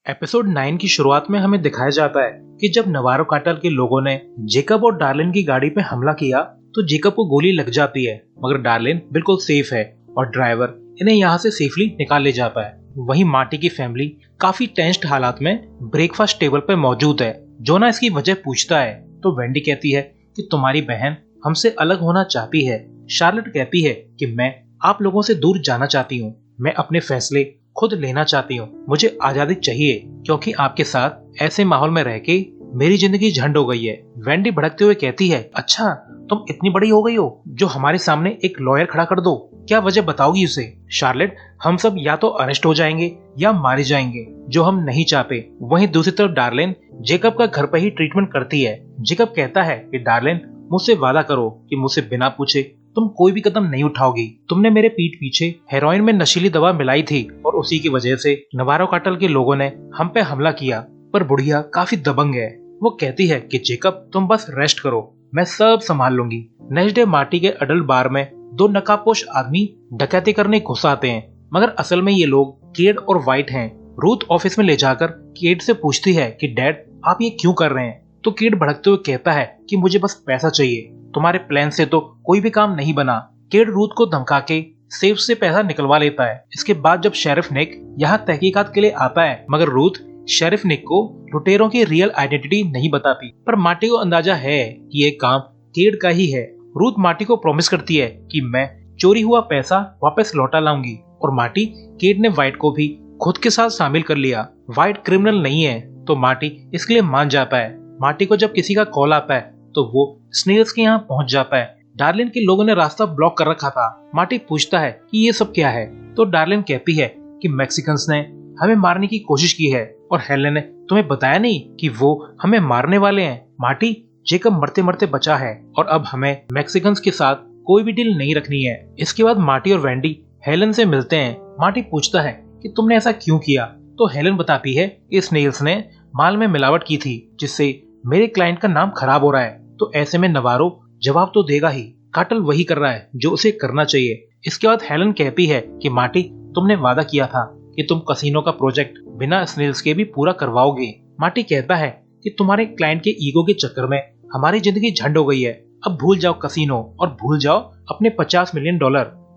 Episode 9 की शुरुआत में हमें दिखाया जाता है कि जब नवारो काटल के लोगों ने जेकब और डार्लिन की गाड़ी पे हमला किया तो जेकब को गोली लग जाती है, मगर डार्लिन बिल्कुल सेफ है और ड्राइवर इन्हें यहाँ से सेफली निकाल ले जाता है। वहीं मार्टी की फैमिली काफी टेंस्ड हालात में ब्रेकफास्ट टेबल पे मौजूद है। जोना इसकी वजह पूछता है तो वेंडी कहती है कि तुम्हारी बहन हमसे अलग होना चाहती है। शार्लेट कहती है कि मैं आप लोगों से दूर जाना चाहती हूँ, मैं अपने फैसले खुद लेना चाहती हूँ, मुझे आजादी चाहिए क्योंकि आपके साथ ऐसे माहौल में रह के मेरी जिंदगी झंड हो गई है। वेंडी भड़कते हुए कहती है, अच्छा तुम इतनी बड़ी हो गई हो जो हमारे सामने एक लॉयर खड़ा कर दो, क्या वजह बताओगी उसे? शार्लेट, हम सब या तो अरेस्ट हो जाएंगे या मारे जाएंगे, जो हम नहीं चाहते। वहीं दूसरी तरफ डार्लिन जेकब का घर पर ही ट्रीटमेंट करती है। जेकब कहता है कि डार्लिन, मुझसे वादा करो कि मुझसे बिना पूछे तुम कोई भी कदम नहीं उठाओगी। तुमने मेरे पीठ पीछे हेरोइन में नशीली दवा मिलाई थी और उसी की वजह से नवारो काटल के लोगों ने हम पे हमला किया। पर बुढ़िया काफी दबंग है। वो कहती है कि जेकब तुम बस रेस्ट करो, मैं सब संभाल लूंगी। नेक्स्ट डे मार्टी के अडल्ट बार में दो नकाबपोश आदमी डकैती करने घुस आते हैं, मगर असल में ये लोग केड और वाइट हैं। रूथ ऑफिस में ले जाकर केड से पूछती है कि डैड आप ये क्यों कर रहे हैं? तो केड भड़कते हुए कहता है कि मुझे बस पैसा चाहिए, तुम्हारे प्लान से तो कोई भी काम नहीं बना। केड रूथ को धमका के सेफ से पैसा निकलवा लेता है। इसके बाद जब शेरिफ निक यहाँ तहकीकात के लिए आता है, मगर रूथ शेरिफ निक को लुटेरों की रियल आइडेंटिटी नहीं बताती। पर मार्टी को अंदाजा है कि ये काम केड का ही है। रूथ मार्टी को प्रॉमिस करती है कि मैं चोरी हुआ पैसा वापस लौटा लाऊंगी, और मार्टी केड ने वाइट को भी खुद के साथ शामिल कर लिया। वाइट क्रिमिनल नहीं है तो मार्टी इसके लिए मान जाता है। मार्टी को जब किसी का कॉल आता है तो वो स्नेल्स के यहाँ पहुंच जाता है। डार्लिन के लोगों ने रास्ता ब्लॉक कर रखा था। मार्टी पूछता है कि ये सब क्या है, तो डार्लिन कहती है कि मैक्सिकन्स ने हमें मारने की कोशिश की है और हेलेन ने तुम्हें बताया नहीं कि वो हमें मारने वाले हैं। मार्टी, जेकब मरते मरते बचा है और अब हमें मैक्सिकन्स के साथ कोई भी डील नहीं रखनी है। इसके बाद मार्टी और वेंडी हेलेन से मिलते हैं। मार्टी पूछता है कि तुमने ऐसा क्यों किया, तो हेलेन बताती है कि स्नेल्स ने माल में मिलावट की थी जिससे मेरे क्लाइंट का नाम खराब हो रहा है। तो ऐसे में नवारो जवाब तो देगा ही, काटल वही कर रहा है जो उसे करना चाहिए। इसके बाद हेलेन कहती है कि मार्टी, तुमने वादा किया था कि तुम कसिनो का प्रोजेक्ट बिना स्नेल्स के भी पूरा करवाओगे। मार्टी कहता है कि तुम्हारे क्लाइंट के ईगो के चक्कर में हमारी जिंदगी झंड हो गई है, अब भूल जाओ कसिनो और भूल जाओ अपने $50 मिलियन।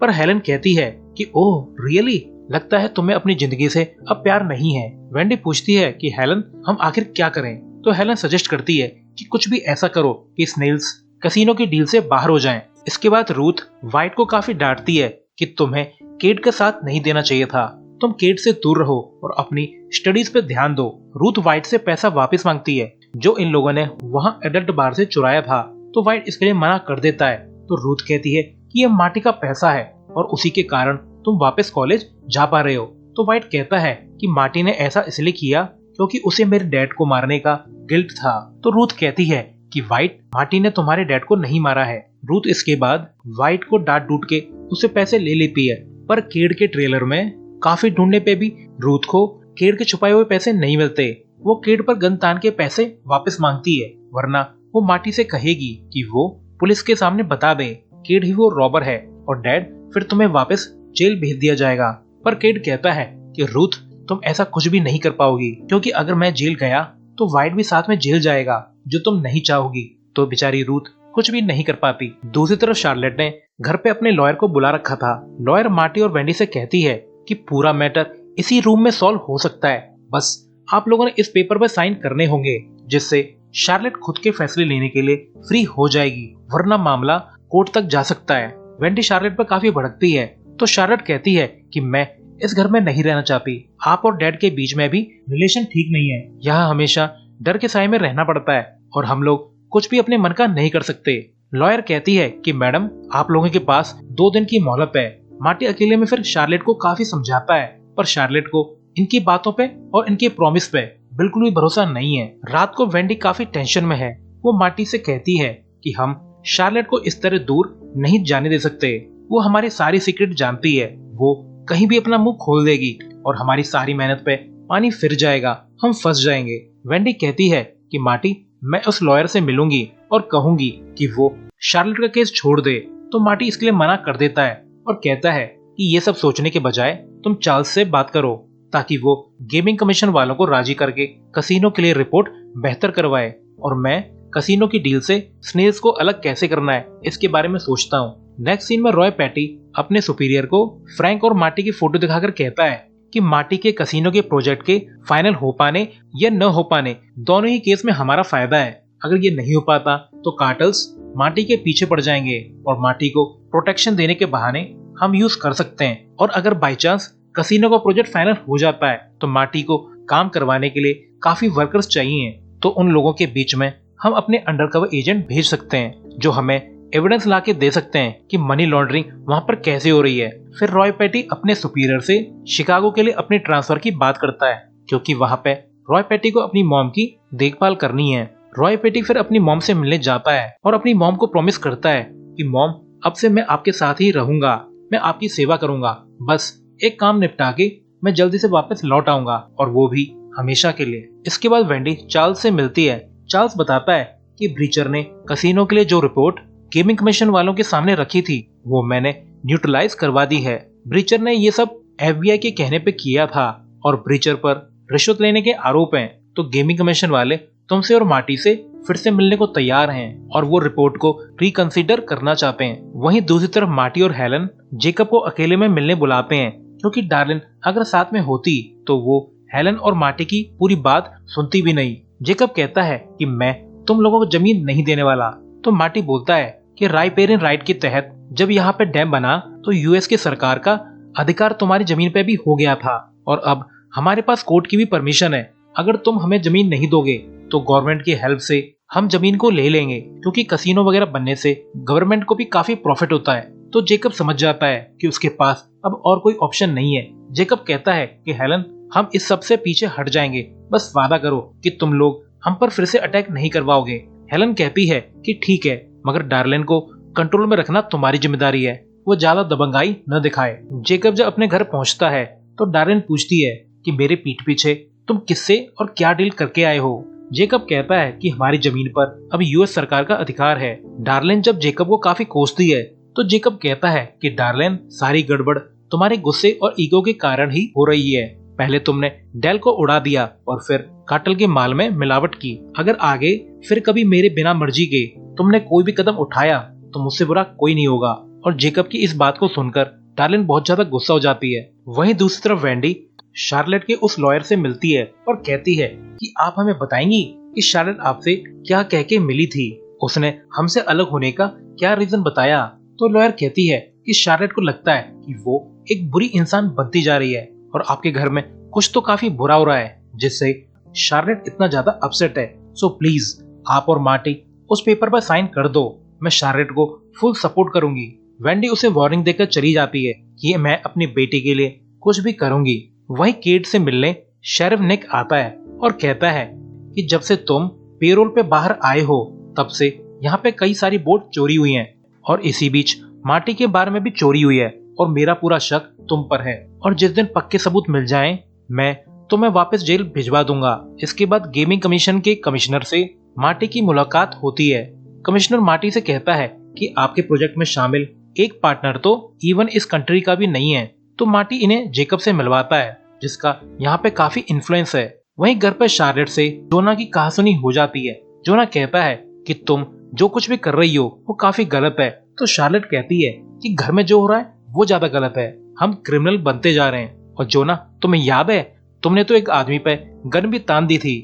पर हेलेन कहती है कि ओह रियली, लगता है तुम्हें अपनी जिंदगी से अब प्यार नहीं है। वेंडी पूछती है कि हेलेन, हम आखिर क्या करें? तो हेलेन सजेस्ट करती है कि कुछ भी ऐसा करो कि स्नेल्स कसिनो की डील से बाहर हो जाएं। इसके बाद रूथ वाइट को काफी डांटती है कि तुम्हें केड का साथ नहीं देना चाहिए था, तुम केड से दूर रहो और अपनी स्टडीज पे ध्यान दो। रूथ वाइट से पैसा वापस मांगती है जो इन लोगों ने वहाँ एडल्ट बार से चुराया था, तो वाइट इसके लिए मना कर देता है। तो रूथ कहती है कि ये मार्टी का पैसा है और उसी के कारण तुम वापस कॉलेज जा पा रहे हो। तो वाइट कहता है कि मार्टी ने ऐसा इसलिए किया क्योंकि उसे मेरे डैड को मारने का गिल्ट था। तो रूथ कहती है कि वाइट, मार्टी ने तुम्हारे डैड को नहीं मारा है। रूथ इसके बाद वाइट को डांट डूट के उसे पैसे ले लेती है, पर केड के ट्रेलर में काफी ढूंढने पे भी रूथ को केड के छुपाए हुए पैसे नहीं मिलते। वो केड पर गन तान के पैसे वापस मांगती है, वरना वो मार्टी से कहेगी कि वो पुलिस के सामने बता दे केड ही वो रॉबर है और डैड फिर तुम्हें वापस जेल भेज दिया जाएगा। पर केड कहता है कि रूथ, तुम ऐसा कुछ भी नहीं कर पाओगी क्योंकि अगर मैं जेल गया तो वाइट भी साथ में जेल जाएगा, जो तुम नहीं चाहोगी। तो बेचारी रूथ कुछ भी नहीं कर पाती। दूसरी तरफ शार्लेट ने घर पे अपने लॉयर को बुला रखा था। लॉयर मार्टी और वेंडी से कहती है कि पूरा मैटर इसी रूम में सॉल्व हो सकता है, बस आप लोगों ने इस पेपर पर साइन करने होंगे जिससे शार्लेट खुद के फैसले लेने के लिए फ्री हो जाएगी, वरना मामला कोर्ट तक जा सकता है। वेंडी शार्लेट पर काफी भड़कती है, तो शार्लेट कहती है कि मैं इस घर में नहीं रहना चाहती, आप और डैड के बीच में भी रिलेशन ठीक नहीं है, यहाँ हमेशा डर के साए में रहना पड़ता है और हम लोग कुछ भी अपने मन का नहीं कर सकते। लॉयर कहती है कि मैडम, आप लोगों के पास 2 दिन की मोहलत है। मार्टी अकेले में फिर शार्लेट को काफी समझाता है, पर शार्लेट को इनकी बातों पे और इनके प्रॉमिस पे बिल्कुल भी भरोसा नहीं है। रात को वेंडी काफी टेंशन में है। वो मार्टी से कहती है कि हम शार्लेट को इस तरह दूर नहीं जाने दे सकते, वो हमारी सारी सीक्रेट जानती है, वो कहीं भी अपना मुंह खोल देगी और हमारी सारी मेहनत पे पानी फिर जाएगा, हम फंस जाएंगे। वेंडी कहती है कि मार्टी, मैं उस लॉयर से मिलूंगी और कहूंगी कि वो शार्लेट का केस छोड़ दे। तो मार्टी इसके लिए मना कर देता है और कहता है कि ये सब सोचने के बजाय तुम चार्ल्स से बात करो। ताकि वो गेमिंग कमीशन वालों को राजी करके कसिनो के लिए रिपोर्ट बेहतर करवाए, और मैं कसिनो की डील से स्नेल्स को अलग कैसे करना है इसके बारे में सोचता हूँ। नेक्स्ट सीन में रॉय पैटी अपने सुपीरियर को फ्रैंक और मार्टी की फोटो दिखाकर कहता है कि मार्टी के कसिनो के प्रोजेक्ट के फाइनल हो पाने या न हो पाने दोनों ही केस में हमारा फायदा है। अगर ये नहीं हो पाता तो कार्टल्स मार्टी के पीछे पड़ जाएंगे और मार्टी को प्रोटेक्शन देने के बहाने हम यूज कर सकते हैं, और अगर बाई चांस कसिनो का प्रोजेक्ट फाइनल हो जाता है तो मार्टी को काम करवाने के लिए काफी वर्कर्स चाहिए, तो उन लोगों के बीच में हम अपने अंडरकवर एजेंट भेज सकते हैं जो हमें एविडेंस ला के दे सकते हैं कि मनी लॉन्ड्रिंग वहाँ पर कैसे हो रही है। फिर रॉय पैटी अपने सुपीरियर से शिकागो के लिए अपने ट्रांसफर की बात करता है क्योंकि वहाँ पे रॉय पैटी को अपनी मॉम की देखभाल करनी है। रॉय पैटी फिर अपनी मॉम से मिलने जाता है और अपनी मॉम को प्रॉमिस करता है कि मॉम, अब से मैं आपके साथ ही रहूंगा, मैं आपकी सेवा करूंगा, बस एक काम निपटा के मैं जल्दी से वापस लौट आऊंगा, और वो भी हमेशा के लिए। इसके बाद वेंडी चार्ल्स से मिलती है। चार्ल्स बताता है कि ब्रीचर ने कसिनो के लिए जो रिपोर्ट गेमिंग कमीशन वालों के सामने रखी थी वो मैंने न्यूट्रलाइज करवा दी है। ब्रीचर ने ये सब FBI के कहने पे किया था और ब्रीचर पर रिश्वत लेने के आरोप हैं, तो गेमिंग कमीशन वाले तुमसे और मार्टी से फिर से मिलने को तैयार हैं और वो रिपोर्ट को रिकंसीडर करना चाहते हैं। वहीं दूसरी तरफ मार्टी और हेलन जेकब को अकेले में मिलने बुलाते हैं क्योंकि डार्लिन अगर साथ में होती तो वो हेलन और मार्टी की पूरी बात सुनती भी नहीं। जेकब कहता है कि मैं तुम लोगों को जमीन नहीं देने वाला, तो मार्टी बोलता है कि राइपेरियन राइट के तहत जब यहाँ पे डैम बना तो US की सरकार का अधिकार तुम्हारी जमीन पे भी हो गया था, और अब हमारे पास कोर्ट की भी परमिशन है। अगर तुम हमें जमीन नहीं दोगे तो गवर्नमेंट की हेल्प से हम जमीन को ले लेंगे, क्योंकि कसिनो वगैरह बनने से गवर्नमेंट को भी काफी प्रॉफिट होता है। तो जेकब समझ जाता है कि उसके पास अब और कोई ऑप्शन नहीं है। जेकब कहता है कि हेलन, हम इस सब से पीछे हट जाएंगे, बस वादा करो कि तुम लोग हम पर फिर से अटैक नहीं करवाओगे। हेलन कहती है कि ठीक है, मगर डार्लिन को कंट्रोल में रखना तुम्हारी जिम्मेदारी है, वो ज्यादा दबंगाई न दिखाए। जेकब जब अपने घर पहुंचता है तो डार्लिन पूछती है कि मेरे पीठ पीछे तुम किससे और क्या डील करके आए हो। जेकब कहता है कि हमारी जमीन पर अब US सरकार का अधिकार है। डार्लिन जब जेकब को काफी कोसती है तो जेकब कहता है कि डार्लिन, सारी गड़बड़ तुम्हारे गुस्से और ईगो के कारण ही हो रही है। पहले तुमने डेल को उड़ा दिया और फिर काटल के माल में मिलावट की। अगर आगे फिर कभी मेरे बिना मर्जी के तुमने कोई भी कदम उठाया तो मुझसे बुरा कोई नहीं होगा। और जेकब की इस बात को सुनकर डार्लिन बहुत ज्यादा गुस्सा हो जाती है। वहीं दूसरी तरफ वेंडी शार्लेट के उस लॉयर से मिलती है और कहती है कि आप हमें बताएंगी कि शार्लेट आपसे क्या कह के मिली थी, उसने हमसे अलग होने का क्या रीजन बताया। तो लॉयर कहती है कि शार्लेट को लगता है कि वो एक बुरी इंसान बनती जा रही है और आपके घर में कुछ तो काफी बुरा हो रहा है जिससे शार्लेट इतना ज्यादा अपसेट है। सो प्लीज आप और मार्टी उस पेपर पर साइन कर दो, मैं शार्लेट को फुल सपोर्ट करूंगी। वेंडी उसे वार्निंग देकर चली जाती है कि मैं अपनी बेटी के लिए कुछ भी करूंगी। वहीं केट से मिलने शेरिफ निक आता है और कहता है कि जब से तुम पेरोल पे बाहर आए हो तब से यहाँ पे कई सारी बोट चोरी हुई हैं, और इसी बीच मार्टी के बारे में भी चोरी हुई है, और मेरा पूरा शक तुम पर है, और जिस दिन पक्के सबूत मिल जाएं मैं तुम्हें वापस जेल भिजवा दूंगा। इसके बाद गेमिंग कमीशन के कमिश्नर से मार्टी की मुलाकात होती है। कमिश्नर मार्टी से कहता है कि आपके प्रोजेक्ट में शामिल एक पार्टनर तो इवन इस कंट्री का भी नहीं है। तो मार्टी इन्हें जेकब से मिलवाता है जिसका यहाँ पे काफी इन्फ्लुएंस है। वहीं घर पर शार्लेट से जोना की कहासुनी हो जाती है। जोना कहता है कि तुम जो कुछ भी कर रही हो वो काफी गलत है। तो शार्लेट कहती है कि घर में जो हो रहा है वो ज्यादा गलत है, हम क्रिमिनल बनते जा रहे हैं। और जोना, तुम्हें याद है तुमने तो एक आदमी पे गन भी तान दी थी।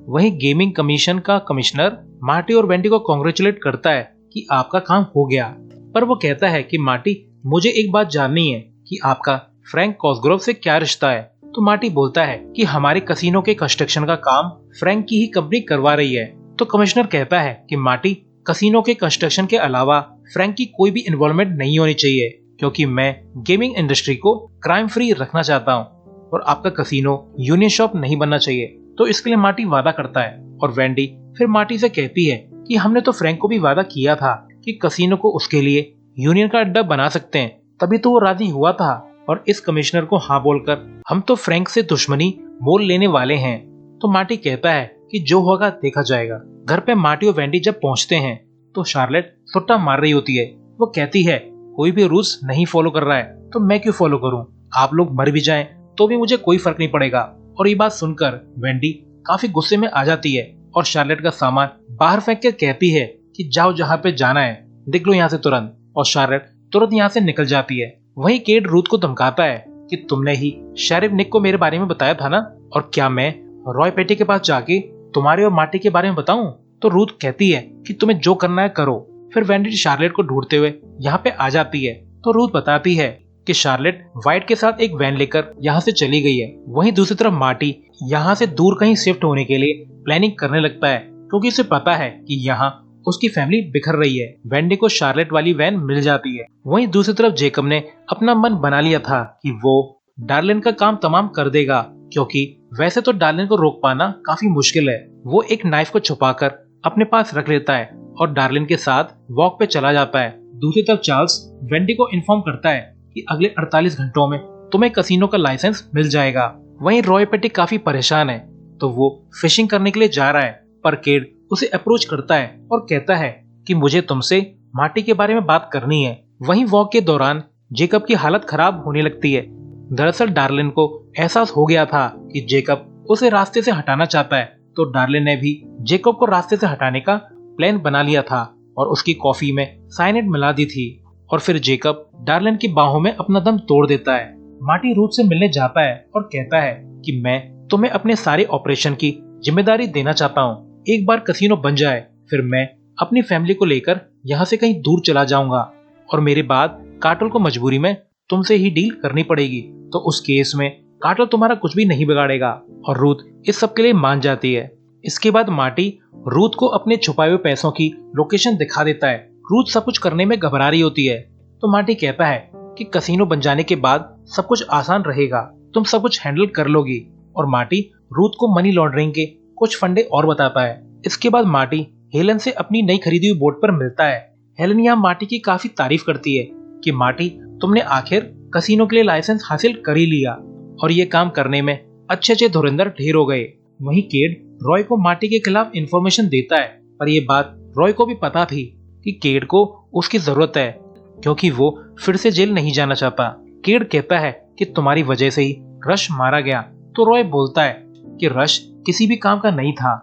वहीं गेमिंग कमीशन का कमिश्नर मार्टी और वेंडी को कांग्रेचुलेट करता है कि आपका काम हो गया, पर वो कहता है कि मार्टी, मुझे एक बात जाननी है कि आपका फ्रैंक कॉसग्रोव से क्या रिश्ता है। तो मार्टी बोलता है कि हमारे कसिनो के कंस्ट्रक्शन का काम फ्रैंक की ही कंपनी करवा रही है। तो कमिश्नर कहता है कि मार्टी, कसिनो के कंस्ट्रक्शन के अलावा फ्रैंक की कोई भी इन्वॉल्वमेंट नहीं होनी चाहिए, क्योंकि मैं गेमिंग इंडस्ट्री को क्राइम फ्री रखना चाहता हूँ और आपका कसिनो यूनियन शॉप नहीं बनना चाहिए। तो इसके लिए मार्टी वादा करता है और वेंडी फिर मार्टी से कहती है कि हमने तो फ्रैंक को भी वादा किया था कि कसिनो को उसके लिए यूनियन का अड्डा बना सकते हैं, तभी तो वो राजी हुआ था। और इस कमिश्नर को हाँ बोलकर हम तो फ्रैंक से दुश्मनी मोल लेने वाले हैं। तो मार्टी कहता है कि जो होगा देखा जाएगा। घर पे मार्टी और वेंडी जब पहुंचते हैं तो शार्लेट सुट्टा मार रही होती है। वो कहती है कोई भी रूल्स नहीं फॉलो कर रहा है तो मैं क्यों फॉलो करूं, आप लोग मर भी जाएं तो भी मुझे कोई फर्क नहीं पड़ेगा। और ये बात सुनकर वेंडी काफी गुस्से में आ जाती है और शार्लेट का सामान बाहर फेंक कर कहती है कि जाओ जहाँ पे जाना है, निकलो यहाँ से तुरंत। और शार्लेट तुरंत यहाँ से निकल जाती है। वहीं केट रूथ को धमकाता है कि तुमने ही शेरिफ निक को मेरे बारे में बताया था ना, और क्या मैं रॉय पेटी के पास जाके तुम्हारे और मार्टी के बारे में बताऊं? तो रूथ कहती है कि तुम्हें जो करना है करो। फिर वेंडी शार्लेट को ढूंढते हुए यहाँ पे आ जाती है। तो रूथ बताती है कि शार्लेट वाइट के साथ एक वैन लेकर यहाँ से चली गई है। वहीं दूसरी तरफ मार्टी यहाँ से दूर कहीं शिफ्ट होने के लिए प्लानिंग करने लगता है, क्योंकि उसे पता है कि यहाँ उसकी फैमिली बिखर रही है। वेंडी को शार्लेट वाली वैन मिल जाती है। वहीं दूसरी तरफ जेकब ने अपना मन बना लिया था कि वो डार्लिन का काम तमाम कर देगा, क्योंकि वैसे तो डार्लिन को रोक पाना काफी मुश्किल है। वो एक नाइफ को छुपाकर अपने पास रख लेता है और डार्लिन के साथ वॉक पे चला जाता है। दूसरी तरफ चार्ल्स वेंडी को इन्फॉर्म करता है कि अगले 48 घंटों में तुम्हें कसिनो का लाइसेंस मिल जाएगा। वहीं रॉय पेटी काफी परेशान है, तो वो फिशिंग करने के लिए जा रहा है, पर केड उसे अप्रोच करता है और कहता है कि मुझे तुमसे मार्टी के बारे में बात करनी है। वहीं वॉक के दौरान जेकब की हालत खराब होने लगती है। दरअसल डार्लिन को एहसास हो गया था कि जेकब उसे रास्ते से हटाना चाहता है, तो डार्लिन ने भी जेकब को रास्ते से हटाने का प्लान बना लिया था और उसकी कॉफी में साइनेट मिला दी थी। और फिर जेकब डार्लिन की बाहों में अपना दम तोड़ देता है। मार्टी रूथ से मिलने जाता है और कहता है कि मैं तुम्हें अपने सारे ऑपरेशन की जिम्मेदारी देना चाहता हूँ। एक बार कसिनो बन जाए फिर मैं अपनी फैमिली को लेकर यहाँ से कहीं दूर चला जाऊंगा, और मेरे बाद कार्टल को मजबूरी में तुमसे ही डील करनी पड़ेगी। तो उस केस में कार्टल तुम्हारा कुछ भी नहीं बिगाड़ेगा। और रूथ इस सब के लिए मान जाती है। इसके बाद मार्टी रूथ को अपने छुपाए हुए पैसों की लोकेशन दिखा देता है। रूथ सब कुछ करने में घबरा रही होती है, तो मार्टी कहता है कि कसिनो बन जाने के बाद सब कुछ आसान रहेगा, तुम सब कुछ हैंडल कर लोगी। और मार्टी रूथ को मनी लॉन्ड्रिंग के कुछ फंडे और बताता है। इसके बाद मार्टी हेलन से अपनी नई खरीदी हुई बोट पर मिलता है। हेलन यहाँ मार्टी की काफी तारीफ करती है कि मार्टी तुमने आखिर कसिनो के लिए लाइसेंस हासिल कर ही लिया, और ये काम करने में अच्छे अच्छे धुरंधर ढेर हो गए। वहीं केड रॉय को मार्टी के खिलाफ इंफॉर्मेशन देता है, पर यह बात रॉय को भी पता थी कि केड को उसकी जरूरत है, क्योंकि वो फिर से जेल नहीं जाना चाहता। केड कहता है कि तुम्हारी वजह से ही रश मारा गया। तो रॉय बोलता है कि रश किसी भी काम का नहीं था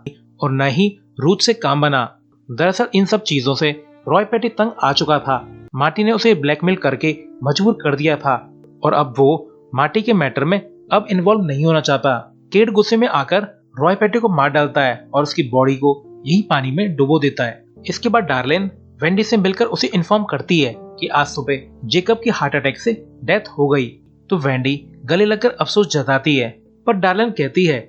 और न ही रूथ से काम बना। दरअसल इन सब चीजों से रॉय पेटी तंग आ चुका था। मार्टी ने उसे ब्लैकमेल करके मजबूर कर दिया था, और अब वो मार्टी के मैटर में अब इन्वॉल्व नहीं होना चाहता। केड गुस्से में आकर रॉय पेटी को मार डालता है और उसकी बॉडी को यही पानी में डुबो देता है। इसके बाद डार्लिन वेंडी से मिलकर उसे इन्फॉर्म करती है कि आज सुबह जेकब की हार्ट अटैक से डेथ हो गई। तो वेंडी गले लगकर अफसोस जताती है, पर डार्लिन कहती है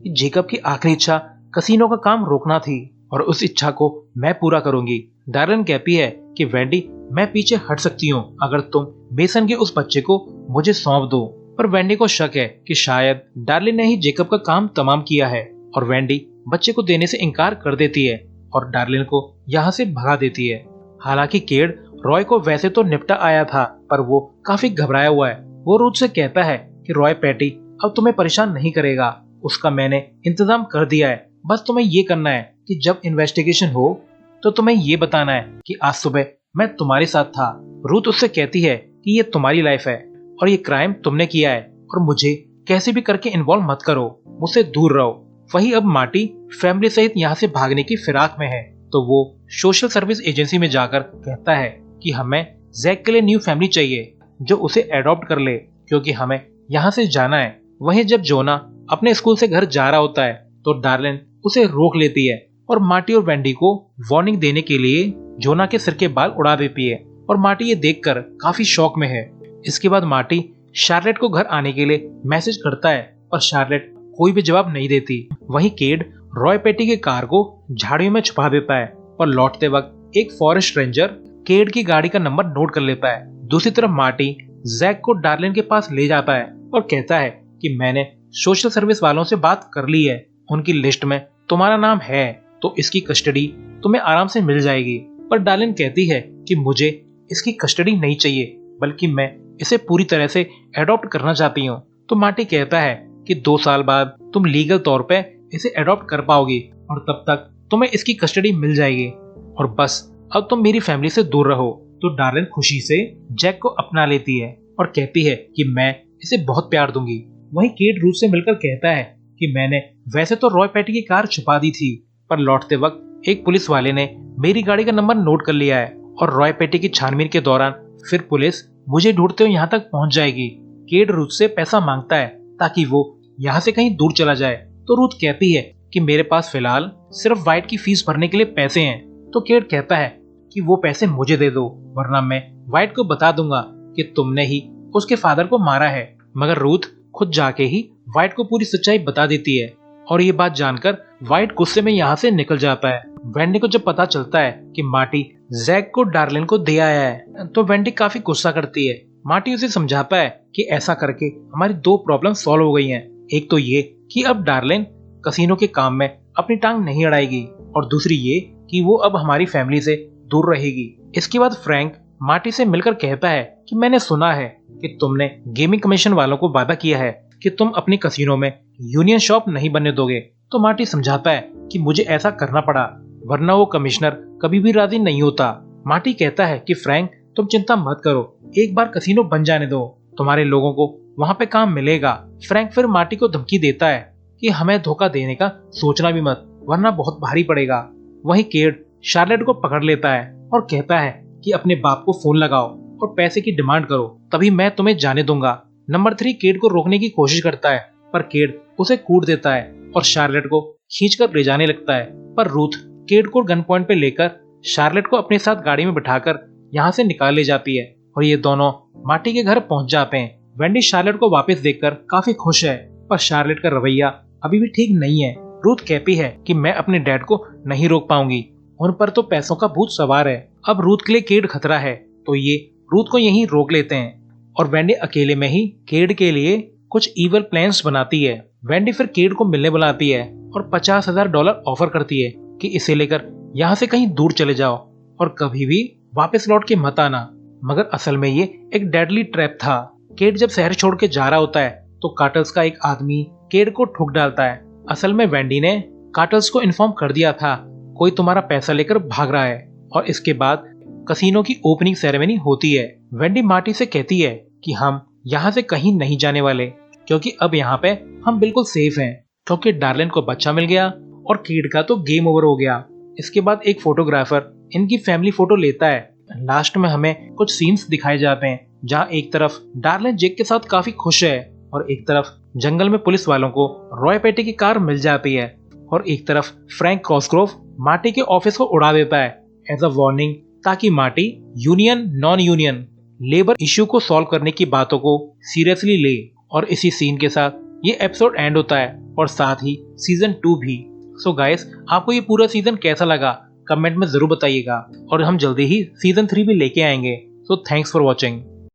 कि जेकब की आखिरी इच्छा कसिनो का काम रोकना थी और उस इच्छा को मैं पूरा करूंगी। डार्लिन कहती है कि वेंडी मैं पीछे हट सकती हूँ अगर तुम मेसन के उस बच्चे को मुझे सौंप दो। पर वेंडी को शक है कि शायद डार्लिन ने ही जेकब का काम तमाम किया है, और वेंडी बच्चे को देने से इनकार कर देती है और डार्लिन को यहाँ से भगा देती है। हालांकि केड रॉय को वैसे तो निपटा आया था, पर वो काफी घबराया हुआ है। वो रूथ से कहता है कि रॉय पेटी अब तुम्हें परेशान नहीं करेगा, उसका मैंने इंतजाम कर दिया है। बस तुम्हें ये करना है कि जब इन्वेस्टिगेशन हो तो तुम्हें ये बताना है कि आज सुबह मैं तुम्हारे साथ था। रूथ उससे कहती है कि ये तुम्हारी लाइफ है और ये क्राइम तुमने किया है, और मुझे कैसे भी करके इन्वॉल्व मत करो, मुझसे दूर रहो। वही अब मार्टी फैमिली सहित यहाँ से भागने की फिराक में है, तो वो सोशल सर्विस एजेंसी में जाकर कहता है कि हमें जैक के लिए न्यू फैमिली चाहिए जो उसे एडॉप्ट कर ले, क्योंकि हमें यहाँ से जाना है। वहीं जब जोना अपने स्कूल से घर जा रहा होता है तो डार्लिन उसे रोक लेती है और मार्टी और वेंडी को वार्निंग देने के लिए जोना के सिर के बाल उड़ा देती है, और मार्टी ये देखकर काफी शॉक में है। इसके बाद मार्टी शार्लेट को घर आने के लिए मैसेज करता है, पर शार्लेट कोई भी जवाब नहीं देती। वहीं केड रॉय पेटी के कार को झाड़ियों में छुपा देता है और लौटते वक्त एक फॉरेस्ट रेंजर केड की गाड़ी का नंबर नोट कर लेता है। दूसरी तरफ मार्टी जैक को डार्लिन के पास ले जाता है और कहता है कि मैंने सोशल सर्विस वालों से बात कर ली है, उनकी लिस्ट में तुम्हारा नाम है, तो इसकी कस्टडी तुम्हें आराम से मिल जाएगी। पर डार्लिन कहती है कि मुझे इसकी कस्टडी नहीं चाहिए, बल्कि मैं इसे पूरी तरह से एडॉप्ट करना चाहती हूँ। तो मार्टी कहता है कि 2 साल बाद तुम लीगल तौर पे इसे एडॉप्ट कर पाओगी और तब तक तुम्हें इसकी कस्टडी मिल जाएगी, और बस अब तुम मेरी फैमिली से दूर रहो। तो डार्लिन खुशी से जैक को अपना लेती है और कहती है कि मैं इसे बहुत प्यार दूंगी। वहीं केट रूथ से मिलकर कहता है कि मैंने वैसे तो रॉय पेटी की कार छुपा दी थी, पर लौटते वक्त एक पुलिस वाले ने मेरी गाड़ी का नंबर नोट कर लिया है और रॉय पेटी की छानबीन के दौरान फिर पुलिस मुझे ढूंढते हुए यहाँ तक पहुंच जाएगी। केट रूथ से पैसा मांगता है ताकि वो यहाँ से कहीं दूर चला जाए, तो रूथ कहती है कि मेरे पास फिलहाल सिर्फ वाइट की फीस भरने के लिए पैसे हैं। तो केट कहता है कि वो पैसे मुझे दे दो, वरना मैं वाइट को बता दूंगा कि तुमने ही उसके फादर को मारा है। मगर रूथ खुद जाके ही वाइट को पूरी सच्चाई बता देती है और ये बात जानकर वाइट गुस्से में यहाँ से निकल जाता है। वेंडी को जब पता चलता है कि मार्टी जैक को डार्लिन को दे आया है, तो वेंडी काफी गुस्सा करती है। मार्टी उसे समझाता है कि ऐसा करके हमारी दो प्रॉब्लम सॉल्व हो गई हैं। एक तो ये कि अब डार्लिन कसिनो के काम में अपनी टांग नहीं अड़ाएगी और दूसरी ये कि वो अब हमारी फैमिली से दूर रहेगी। इसके बाद फ्रैंक मार्टी से मिलकर कहता है कि मैंने सुना है कि तुमने गेमिंग कमीशन वालों को वादा किया है कि तुम अपनी कसिनो में यूनियन शॉप नहीं बनने दोगे। तो मार्टी समझाता है कि मुझे ऐसा करना पड़ा, वरना वो कमिश्नर कभी भी राजी नहीं होता। मार्टी कहता है कि फ्रैंक तुम चिंता मत करो, एक बार कसिनो बन जाने दो, तुम्हारे लोगों को वहाँ पे काम मिलेगा। फ्रैंक फिर मार्टी को धमकी देता है कि हमें धोखा देने का सोचना भी मत, वरना बहुत भारी पड़ेगा। वहीं केट शार्लेट को पकड़ लेता है और कहता है कि अपने बाप को फोन लगाओ और पैसे की डिमांड करो, तभी मैं तुम्हें जाने दूंगा। नंबर 3 केट को रोकने की कोशिश करता है, पर केट उसे कूट देता है और शार्लेट को खींचकर ले जाने लगता है। पर रूथ केट को गन पॉइंट पे लेकर शार्लेट को अपने साथ गाड़ी में बिठाकर यहाँ से निकाल ले जाती है और ये दोनों मार्टी के घर पहुंच जाते हैं। वेंडी शार्लेट को वापस देखकर काफी खुश है, पर शार्लेट का रवैया अभी भी ठीक नहीं है। रूथ कहती है कि मैं अपने डैड को नहीं रोक पाऊंगी, उन पर तो पैसों का भूत सवार है। अब रूथ के लिए केट खतरा है, तो ये रूथ को यहीं रोक लेते हैं और वेंडी अकेले में ही केट के लिए कुछ इवल प्लान्स बनाती है। वेंडी फिर केट को मिलने बुलाती है और $50,000 ऑफर करती है कि इसे लेकर यहाँ से कहीं दूर चले जाओ और कभी भी वापस लौट के मत आना। मगर असल में ये एक डेडली ट्रैप था। केट जब शहर छोड़ के जा रहा होता है तो कार्टल्स का एक आदमी केट को ठुक डालता है। असल में वेंडी ने कार्टल्स को इन्फॉर्म कर दिया था कोई तुम्हारा पैसा लेकर भाग रहा है, और इसके बाद कसिनो की ओपनिंग सेरेमनी होती है। वेंडी मार्टी से कहती है कि हम यहाँ से कहीं नहीं जाने वाले, क्योंकि अब यहाँ पे हम बिल्कुल सेफ हैं, क्योंकि डार्लिन को बच्चा मिल गया और केट का तो गेम ओवर हो गया। इसके बाद एक फोटोग्राफर इनकी फैमिली फोटो लेता है। लास्ट में हमें कुछ सीन्स दिखाए जाते हैं जहाँ एक तरफ डार्लिन जेक के साथ काफी खुश है और एक तरफ जंगल में पुलिस वालों को रॉय पेटी की कार मिल जाती है और एक तरफ फ्रैंक कॉस्ग्रोव मार्टी के ऑफिस को उड़ा देता है एज अ वार्निंग, ताकि Marty union non union labour issue को सॉल्व करने की बातों को सीरियसली ले। और इसी सीन के साथ ये एपिसोड एंड होता है और साथ ही सीजन 2 भी। सो गाइस, आपको ये पूरा सीजन कैसा लगा कमेंट में जरूर बताइएगा और हम जल्दी ही सीजन 3 भी लेके आएंगे। So thanks for watching.